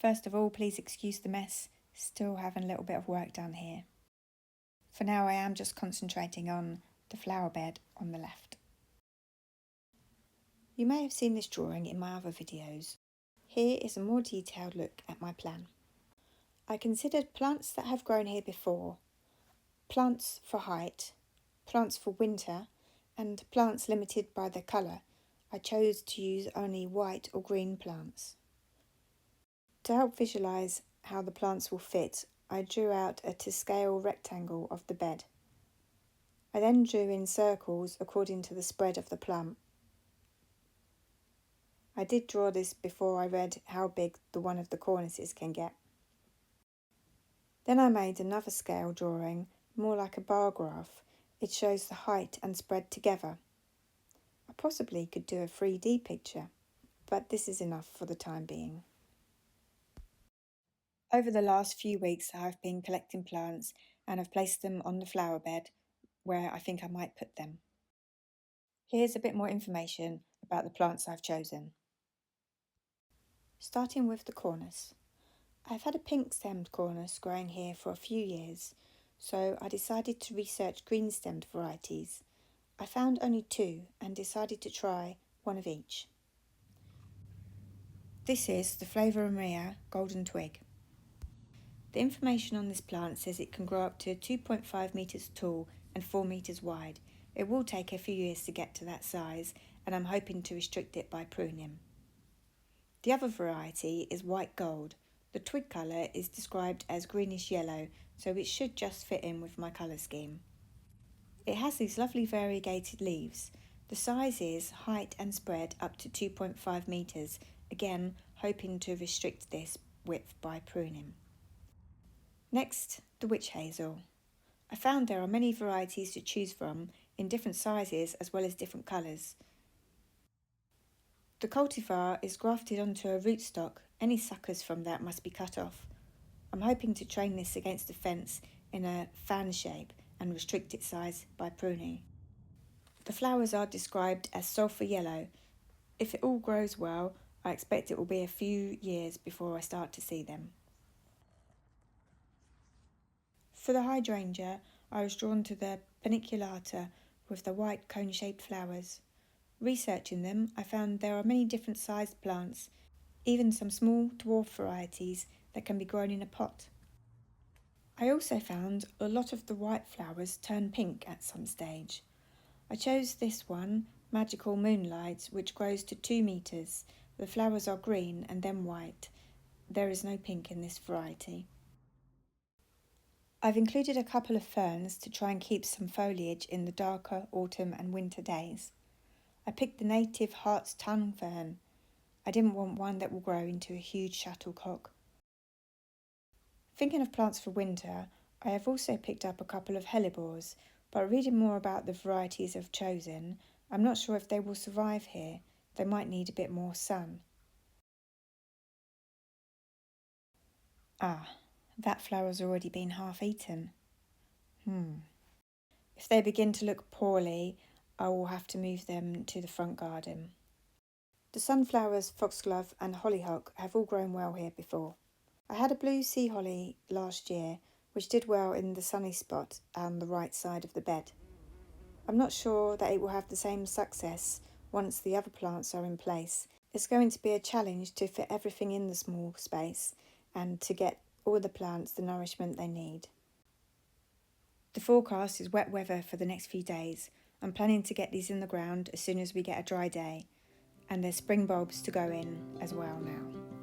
First of all, please excuse the mess, still having a little bit of work done here. For now I am just concentrating on the flower bed on the left. You may have seen this drawing in my other videos. Here is a more detailed look at my plan. I considered plants that have grown here before, plants for height, plants for winter, and plants limited by their colour. I chose to use only white or green plants. To help visualise how the plants will fit, I drew out a to scale rectangle of the bed. I then drew in circles according to the spread of the plant. I did draw this before I read how big the one of the cornices can get. Then I made another scale drawing, more like a bar graph. It shows the height and spread together. I possibly could do a 3D picture, but this is enough for the time being. Over the last few weeks I have been collecting plants and have placed them on the flower bed where I think I might put them. Here's a bit more information about the plants I've chosen. Starting with the cornus. I've had a pink-stemmed cornus growing here for a few years, so I decided to research green-stemmed varieties. I found only 2 and decided to try one of each. This is the Flavoraria golden twig. The information on this plant says it can grow up to 2.5 metres tall and 4 metres wide. It will take a few years to get to that size, and I'm hoping to restrict it by pruning. The other variety is white gold. The twig colour is described as greenish yellow, so it should just fit in with my colour scheme. It has these lovely variegated leaves. The size is height and spread up to 2.5 metres, again hoping to restrict this width by pruning. Next, the witch hazel. I found there are many varieties to choose from in different sizes as well as different colours. The cultivar is grafted onto a rootstock. Any suckers from that must be cut off. I'm hoping to train this against a fence in a fan shape and restrict its size by pruning. The flowers are described as sulphur yellow. If it all grows well, I expect it will be a few years before I start to see them. For the hydrangea, I was drawn to the paniculata with the white cone-shaped flowers. Researching them, I found there are many different sized plants, even some small dwarf varieties that can be grown in a pot. I also found a lot of the white flowers turn pink at some stage. I chose this one, Magical Moonlight, which grows to 2 metres. The flowers are green and then white. There is no pink in this variety. I've included a couple of ferns to try and keep some foliage in the darker autumn and winter days. I picked the native heart's tongue fern. I didn't want one that will grow into a huge shuttlecock. Thinking of plants for winter, I have also picked up a couple of hellebores, but reading more about the varieties I've chosen, I'm not sure if they will survive here. They might need a bit more sun. That flower's already been half eaten. If they begin to look poorly, I will have to move them to the front garden. The sunflowers, foxglove and hollyhock have all grown well here before. I had a blue sea holly last year, which did well in the sunny spot on the right side of the bed. I'm not sure that it will have the same success once the other plants are in place. It's going to be a challenge to fit everything in the small space and to get all the plants the nourishment they need. The forecast is wet weather for the next few days. I'm planning to get these in the ground as soon as we get a dry day, and there's spring bulbs to go in as well now.